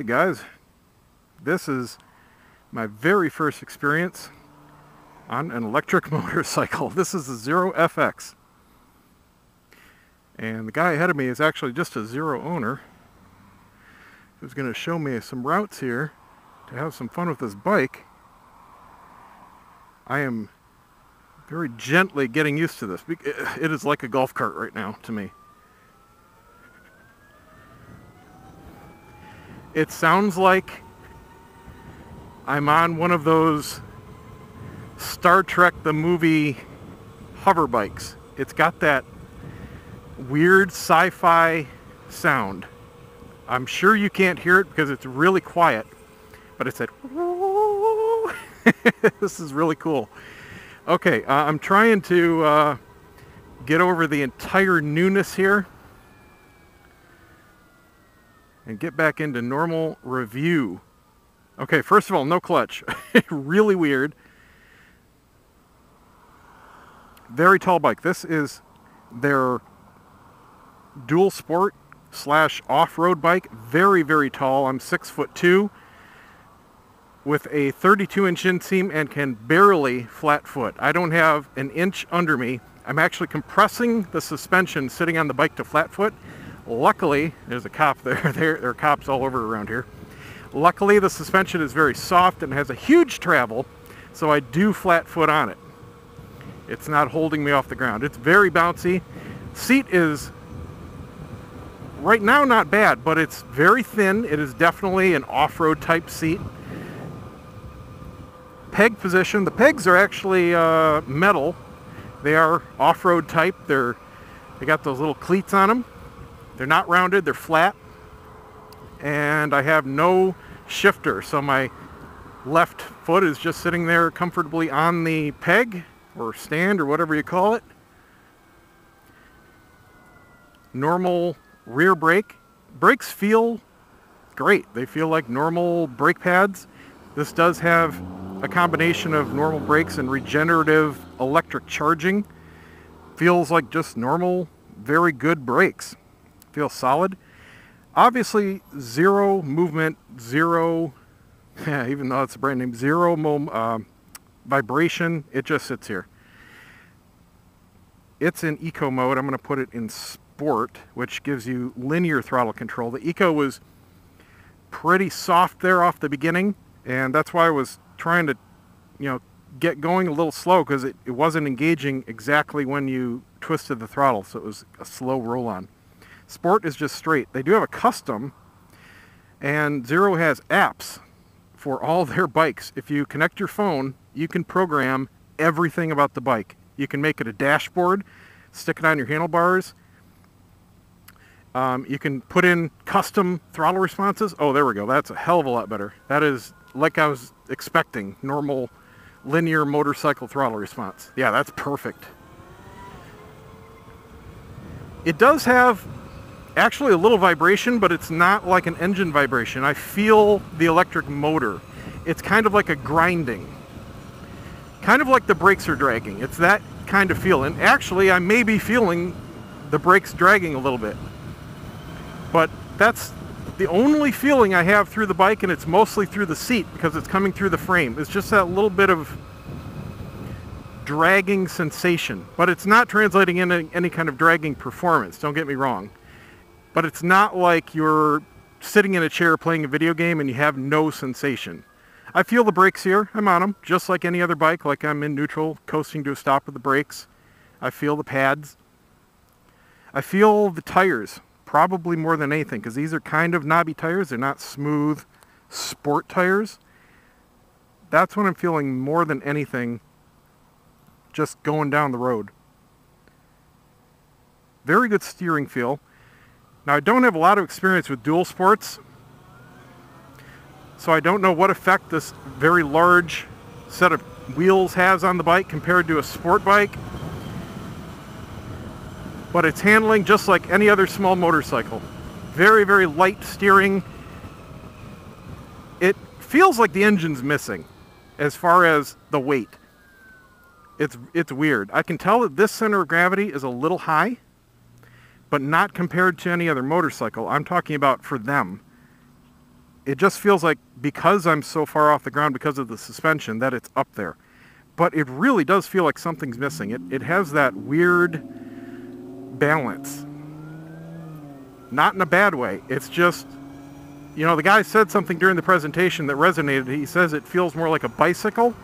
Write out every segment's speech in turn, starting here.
guys, this is my very first experience on an electric motorcycle. This is a Zero FX. And the guy ahead of me is actually just a Zero owner who's going to show me some routes here to have some fun with this bike. I am very gently getting used to this. It is like a golf cart right now to me. It sounds like I'm on one of those Star Trek the movie hover bikes. It's got that weird sci-fi sound. I'm sure you can't hear it because it's really quiet, but it said, whoa. This is really cool. Okay, I'm trying to get over the entire newness here and get back into normal review. Okay, first of all, no clutch. Really weird. Very tall bike. This is their dual sport / off-road bike. Very, very tall. I'm 6'2" with a 32-inch inseam and can barely flat foot. I don't have an inch under me. I'm actually compressing the suspension sitting on the bike to flat foot. Luckily, there's a cop there. There are cops all over around here. Luckily, the suspension is very soft and has a huge travel, so I do flat foot on it. It's not holding me off the ground. It's very bouncy. Seat is, right now, not bad, but it's very thin. It is definitely an off-road type seat. Peg position. The pegs are actually metal. They are off-road type. They got those little cleats on them. They're not rounded, they're flat. And I have no shifter, so my left foot is just sitting there comfortably on the peg or stand or whatever you call it. Normal rear brake. Brakes feel great. They feel like normal brake pads. This does have a combination of normal brakes and regenerative electric charging. Feels like just normal, very good brakes. Feels solid. Obviously, zero movement, zero, even though it's a brand name, zero vibration. It just sits here. It's in eco mode. I'm going to put it in sport, which gives you linear throttle control. The eco was pretty soft there off the beginning, and that's why I was trying to, get going a little slow, because it wasn't engaging exactly when you twisted the throttle, so it was a slow roll on. Sport is just straight. They do have a custom, and Zero has apps for all their bikes. If you connect your phone, you can program everything about the bike. You can make it a dashboard, stick it on your handlebars. You can put in custom throttle responses. Oh, there we go. That's a hell of a lot better. That is like I was expecting, normal linear motorcycle throttle response. Yeah, that's perfect. It does have actually a little vibration, but it's not like an engine vibration. I feel the electric motor. It's kind of like a grinding. Kind of like the brakes are dragging. It's that kind of feel. And actually, I may be feeling the brakes dragging a little bit. But that's the only feeling I have through the bike, and it's mostly through the seat because it's coming through the frame. It's just that little bit of dragging sensation. But it's not translating into any kind of dragging performance, don't get me wrong. But it's not like you're sitting in a chair playing a video game and you have no sensation. I feel the brakes here. I'm on them, just like any other bike, like I'm in neutral, coasting to a stop with the brakes. I feel the pads. I feel the tires, probably more than anything, because these are kind of knobby tires. They're not smooth sport tires. That's what I'm feeling more than anything, just going down the road. Very good steering feel. Now, I don't have a lot of experience with dual sports, so I don't know what effect this very large set of wheels has on the bike compared to a sport bike. But it's handling just like any other small motorcycle. Very, very light steering. It feels like the engine's missing as far as the weight. It's weird. I can tell that this center of gravity is a little high, but not compared to any other motorcycle. I'm talking about for them. it just feels like because I'm so far off the ground because of the suspension that it's up there. But it really does feel like something's missing. It has that weird balance. Not in a bad way. It's just, you know, the guy said something during the presentation that resonated. He says it feels more like a bicycle.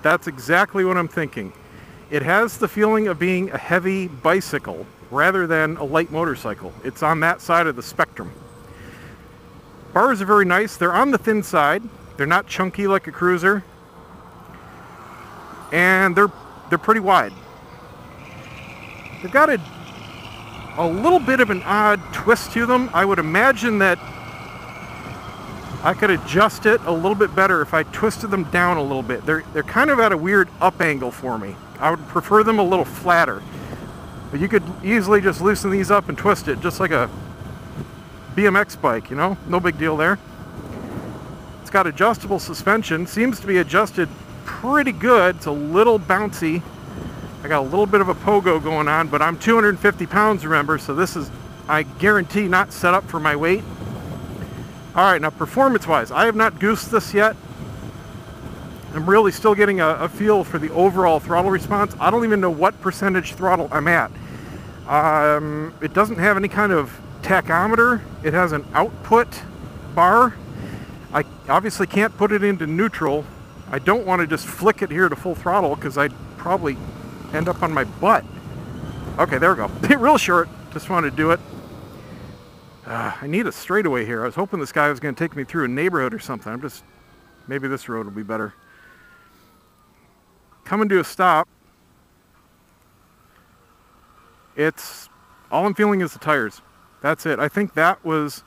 That's exactly what I'm thinking. It has the feeling of being a heavy bicycle rather than a light motorcycle. It's on that side of the spectrum. Bars are very nice. They're on the thin side. They're not chunky like a cruiser. And they're pretty wide. They've got a little bit of an odd twist to them. I would imagine that I could adjust it a little bit better if I twisted them down a little bit. They're kind of at a weird up angle for me. I would prefer them a little flatter. But you could easily just loosen these up and twist it, just like a BMX bike, you know? No big deal there. It's got adjustable suspension. Seems to be adjusted pretty good. It's a little bouncy. I got a little bit of a pogo going on, but I'm 250 pounds, remember, so this is, I guarantee, not set up for my weight. Alright, now performance-wise, I have not goosed this yet. I'm really still getting a feel for the overall throttle response. I don't even know what percentage throttle I'm at. It doesn't have any kind of tachometer. It has an output bar. I obviously can't put it into neutral. I don't want to just flick it here to full throttle because I'd probably end up on my butt. Okay, there we go. Real short. Just wanted to do it. I need a straightaway here. I was hoping this guy was going to take me through a neighborhood or something. Maybe this road will be better. Coming to a stop. All I'm feeling is the tires. That's it. I think that was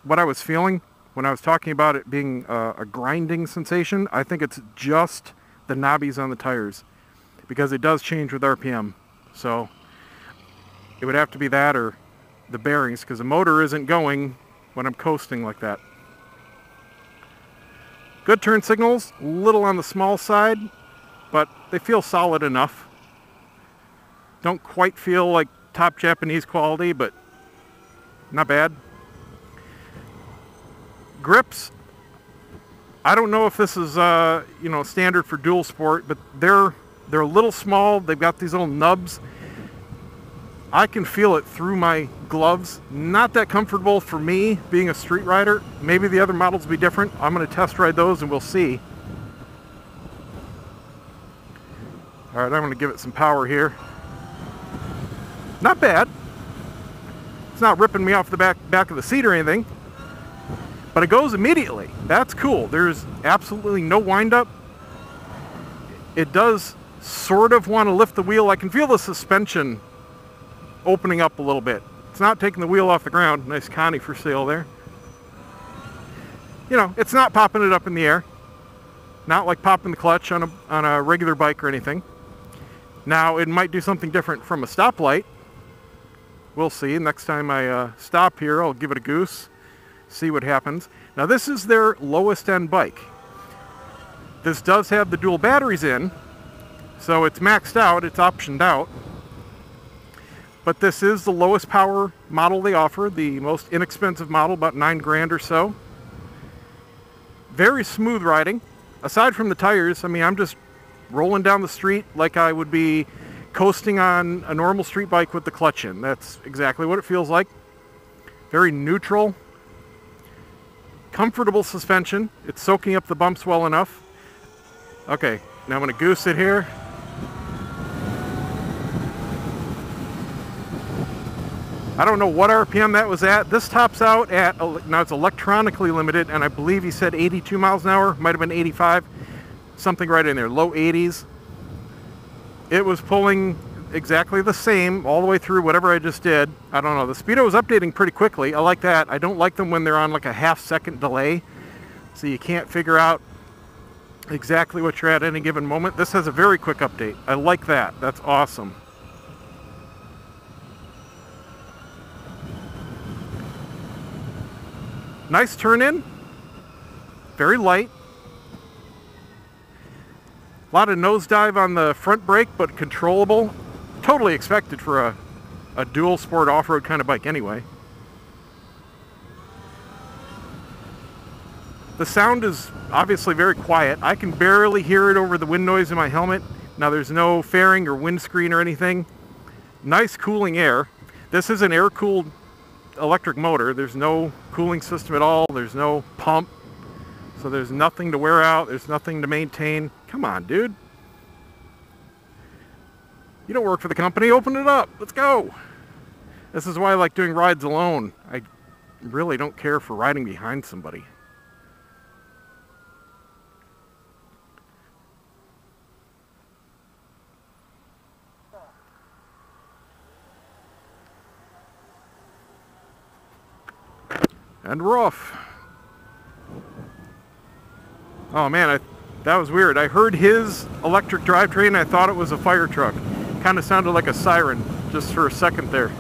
what I was feeling when I was talking about it being a grinding sensation. I think it's just the knobbies on the tires, because it does change with RPM. So it would have to be that or the bearings, because the motor isn't going when I'm coasting like that. Good turn signals, a little on the small side, but they feel solid enough. Don't quite feel like top Japanese quality, but not bad. Grips, I don't know if this is standard for dual sport, but they're a little small. They've got these little nubs. I can feel it through my gloves. Not that comfortable for me being a street rider. Maybe the other models will be different. I'm going to test ride those and we'll see. All right, I'm going to give it some power here. Not bad. It's not ripping me off the back of the seat or anything. But it goes immediately. That's cool. There's absolutely no wind-up. It does sort of want to lift the wheel. I can feel the suspension opening up a little bit. It's not taking the wheel off the ground. Nice Connie for sale there. You know, it's not popping it up in the air. Not like popping the clutch on a regular bike or anything. Now, it might do something different from a stoplight. We'll see. Next time I stop here, I'll give it a goose. See what happens. Now, this is their lowest end bike. This does have the dual batteries in, so it's maxed out, it's optioned out. But this is the lowest power model they offer, the most inexpensive model, about $9 grand or so. Very smooth riding. Aside from the tires, I mean, I'm just rolling down the street like I would be coasting on a normal street bike with the clutch in. That's exactly what it feels like. Very neutral. Comfortable suspension. It's soaking up the bumps well enough. Okay, now I'm going to goose it here. I don't know what RPM that was at. This tops out at, now it's electronically limited, and I believe he said 82 miles an hour. Might have been 85. Something right in there, low 80s. It was pulling exactly the same all the way through whatever I just did. I don't know. The speedo was updating pretty quickly. I like that. I don't like them when they're on like a half-second delay, so you can't figure out exactly what you're at any given moment. This has a very quick update. I like that. That's awesome. Nice turn in. Very light. A lot of nosedive on the front brake, but controllable. Totally expected for a dual sport off-road kind of bike anyway. The sound is obviously very quiet. I can barely hear it over the wind noise in my helmet. Now there's no fairing or windscreen or anything. Nice cooling air. This is an air-cooled electric motor. There's no cooling system at all. There's no pump. So there's nothing to wear out. There's nothing to maintain. Come on, dude. You don't work for the company. Open it up. Let's go. This is why I like doing rides alone. I really don't care for riding behind somebody. And we're off. Oh man, that was weird. I heard his electric drivetrain. I thought it was a fire truck. Kind of sounded like a siren just for a second there.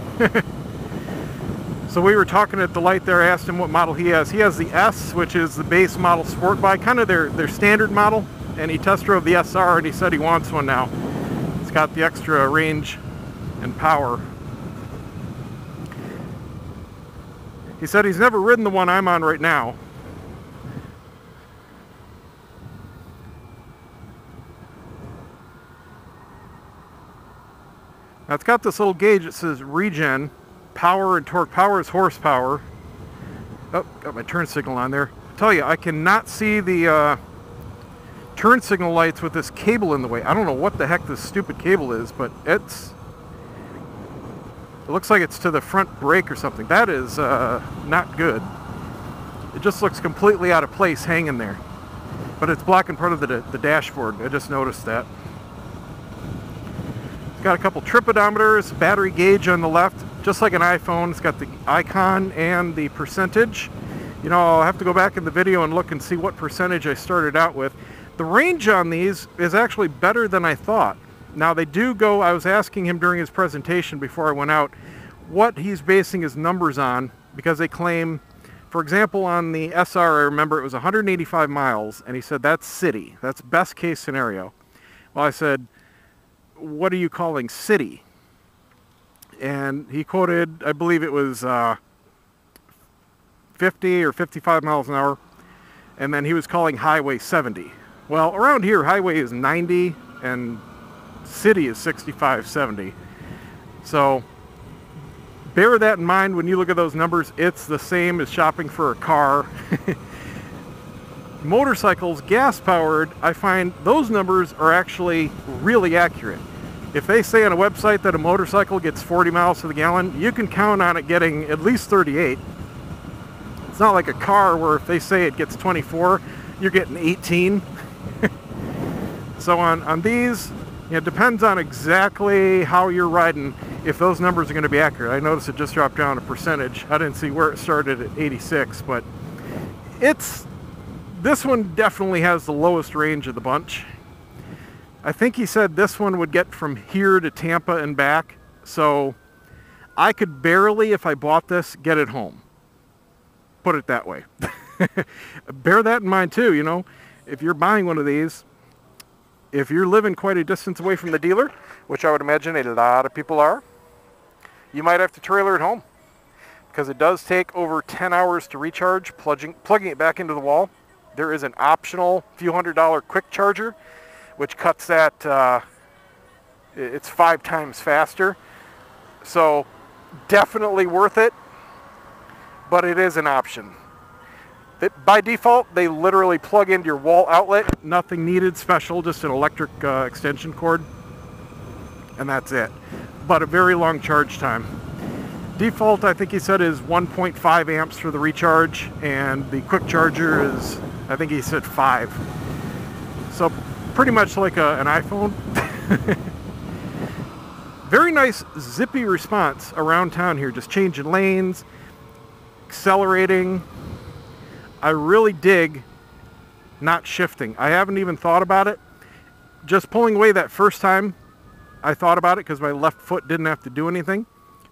So we were talking at the light there. I asked him what model he has. He has the S, which is the base model sport bike, kind of their standard model. And he test drove the SR and he said he wants one now. It's got the extra range and power. He said he's never ridden the one I'm on right now. Now it's got this little gauge that says regen, power and torque. Power is horsepower. Oh, got my turn signal on there. I tell you, I cannot see the turn signal lights with this cable in the way. I don't know what the heck this stupid cable is, but it looks like it's to the front brake or something. That is not good. It just looks completely out of place hanging there. But it's blocking part of the dashboard. I just noticed that. It's got a couple trip odometers, battery gauge on the left, just like an iPhone. It's got the icon and the percentage. You know, I'll have to go back in the video and look and see what percentage I started out with. The range on these is actually better than I thought. Now they do go, I was asking him during his presentation before I went out what he's basing his numbers on, because they claim, for example, on the SR, I remember it was 185 miles, and he said that's city, that's best case scenario. Well, I said, what are you calling city? And he quoted, I believe it was 50 or 55 miles an hour, and then he was calling highway 70. Well, around here, highway is 90, and city is 65, 70. So bear that in mind when you look at those numbers. It's the same as shopping for a car. Motorcycles, gas powered, I find those numbers are actually really accurate. If they say on a website that a motorcycle gets 40 miles to the gallon, you can count on it getting at least 38. It's not like a car where if they say it gets 24, you're getting 18. So on these, it depends on exactly how you're riding if those numbers are going to be accurate. I noticed it just dropped down a percentage. I didn't see where it started at 86, but this one definitely has the lowest range of the bunch. I think he said this one would get from here to Tampa and back, so I could barely, if I bought this, get it home. Put it that way. Bear that in mind too, you know, if you're buying one of these, if you're living quite a distance away from the dealer, which I would imagine a lot of people are, you might have to trailer it home, because it does take over 10 hours to recharge, plugging it back into the wall. There is an optional few $100 quick charger, which cuts that, it's 5 times faster. So definitely worth it, but it is an option. By default, they literally plug into your wall outlet. Nothing needed special, just an electric extension cord, and that's it. But a very long charge time. Default, I think he said, is 1.5 amps for the recharge, and the quick charger is, I think he said 5. So pretty much like an iPhone. Very nice zippy response around town here, just changing lanes, accelerating. I really dig not shifting. I haven't even thought about it. Just pulling away that first time, I thought about it because my left foot didn't have to do anything,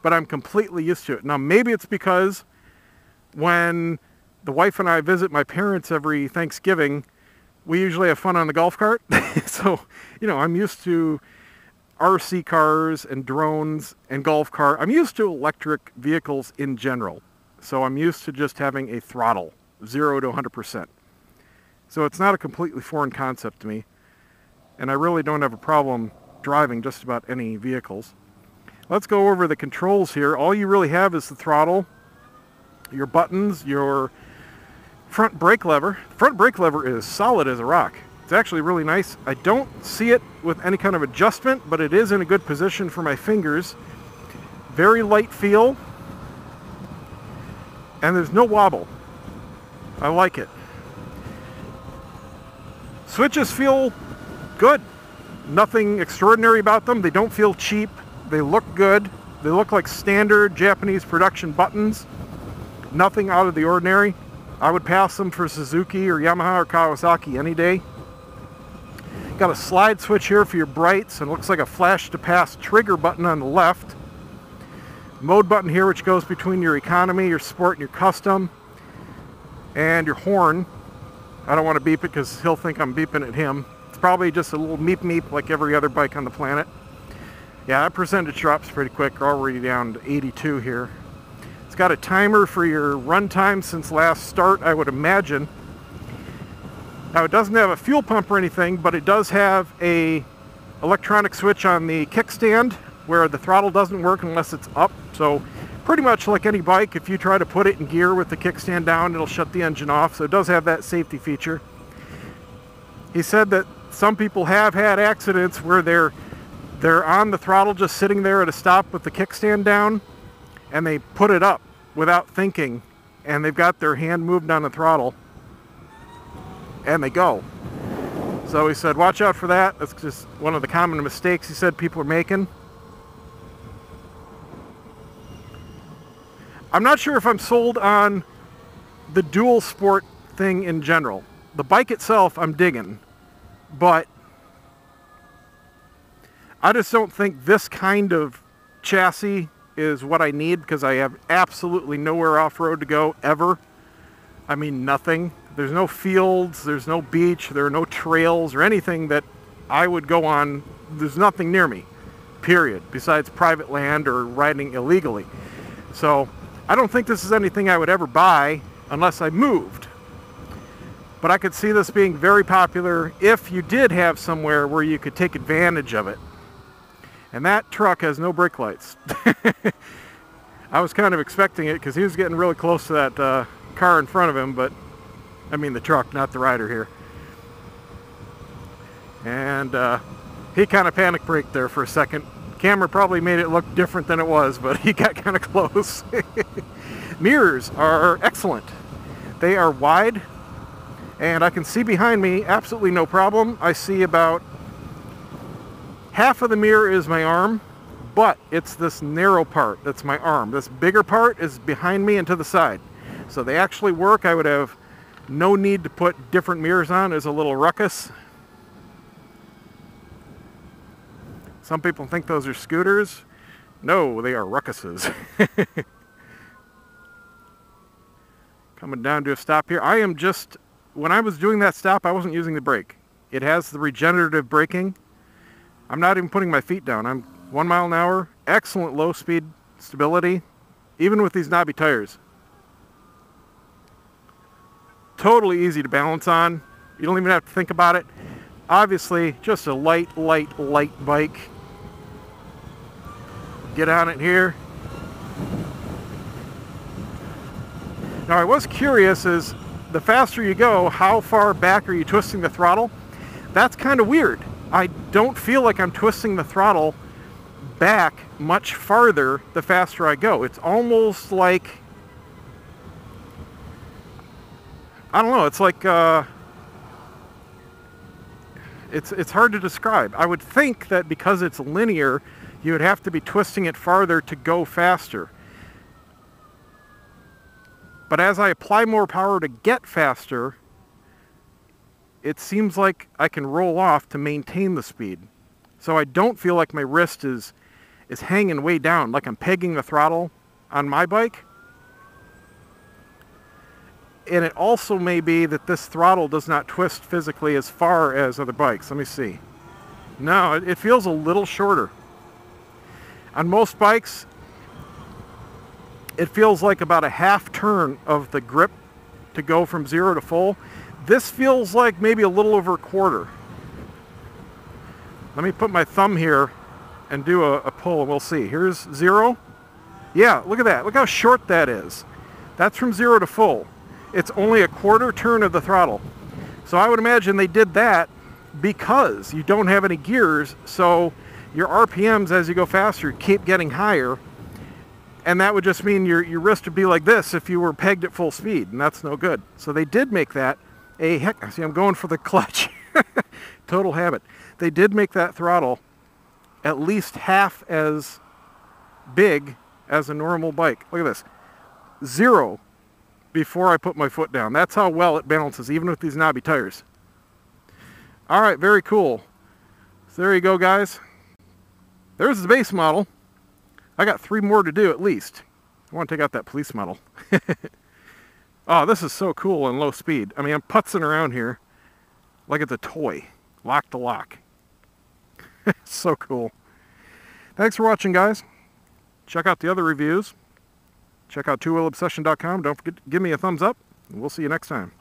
but I'm completely used to it. Now, maybe it's because when the wife and I visit my parents every Thanksgiving, we usually have fun on the golf cart. So, you know, I'm used to RC cars and drones and golf cart. I'm used to electric vehicles in general. So I'm used to just having a throttle, 0 to 100%. So it's not a completely foreign concept to me. And I really don't have a problem driving just about any vehicles. Let's go over the controls here. All you really have is the throttle, your buttons, your front brake lever. The front brake lever is solid as a rock. It's actually really nice. I don't see it with any kind of adjustment, but it is in a good position for my fingers. Very light feel. And there's no wobble. I like it. Switches feel good. Nothing extraordinary about them. They don't feel cheap. They look good. They look like standard Japanese production buttons. Nothing out of the ordinary. I would pass them for Suzuki or Yamaha or Kawasaki any day. Got a slide switch here for your brights, and it looks like a flash to pass trigger button on the left. Mode button here, which goes between your economy, your sport, and your custom. And your horn. I don't want to beep it because he'll think I'm beeping at him. It's probably just a little meep meep like every other bike on the planet. Yeah, that percentage drops pretty quick. We're already down to 82 here. It's got a timer for your run time since last start, I would imagine. Now it doesn't have a fuel pump or anything, but it does have a electronic switch on the kickstand where the throttle doesn't work unless it's up. So pretty much like any bike, if you try to put it in gear with the kickstand down, it'll shut the engine off. So it does have that safety feature. He said that some people have had accidents where they're on the throttle just sitting there at a stop with the kickstand down, and they put it up without thinking, and they've got their hand moved on the throttle, and they go. So he said, watch out for that. That's just one of the common mistakes he said people are making. I'm not sure if I'm sold on the dual sport thing in general. The bike itself I'm digging, but I just don't think this kind of chassis is what I need, because I have absolutely nowhere off-road to go ever. I mean, nothing. There's no fields, there's no beach, there are no trails or anything that I would go on. There's nothing near me, period, besides private land or riding illegally. So I don't think this is anything I would ever buy unless I moved. But I could see this being very popular if you did have somewhere where you could take advantage of it. And that truck has no brake lights. I was kind of expecting it because he was getting really close to that car in front of him, but I mean the truck, not the rider here. And he kind of panic braked there for a second. Camera probably made it look different than it was, but he got kind of close. Mirrors are excellent. They are wide, and I can see behind me absolutely no problem. I see about half of the mirror is my arm, but it's this narrow part that's my arm. This bigger part is behind me and to the side. So they actually work. I would have no need to put different mirrors on. There's a little ruckus. Some people think those are scooters. No, they are ruckuses. Coming down to a stop here. I am just, when I was doing that stop, I wasn't using the brake. It has the regenerative braking. I'm not even putting my feet down. I'm 1 mile an hour. Excellent low speed stability, even with these knobby tires. Totally easy to balance on. You don't even have to think about it. Obviously, just a light bike. Get on it here. Now I was curious, is the faster you go, how far back are you twisting the throttle? That's kind of weird. I don't feel like I'm twisting the throttle back much farther the faster I go. It's almost like, I don't know, it's like, it's hard to describe. I would think that because it's linear, you would have to be twisting it farther to go faster. But as I apply more power to get faster, it seems like I can roll off to maintain the speed. So I don't feel like my wrist is hanging way down, like I'm pegging the throttle on my bike. And it also may be that this throttle does not twist physically as far as other bikes. Let me see. No, it feels a little shorter. On most bikes, it feels like about a half turn of the grip to go from 0 to full. This feels like maybe a little over a quarter. Let me put my thumb here and do a pull and we'll see. Here's 0. Yeah, look at that. Look how short that is. That's from 0 to full. It's only a quarter turn of the throttle. So I would imagine they did that because you don't have any gears, so your RPMs as you go faster keep getting higher, and that would just mean your wrist would be like this if you were pegged at full speed, and that's no good. So they did make that a heck. See, I'm going for the clutch. Total habit. They did make that throttle at least half as big as a normal bike. Look at this. 0 before I put my foot down. That's how well it balances, even with these knobby tires. All right, very cool. So there you go, guys. There's the base model. I got 3 more to do at least. I want to take out that police model. Oh, this is so cool in low speed. I mean, I'm putzing around here like it's a toy, lock to lock. So cool. Thanks for watching, guys. Check out the other reviews. Check out TwoWheelObsession.com. Don't forget to give me a thumbs up, and we'll see you next time.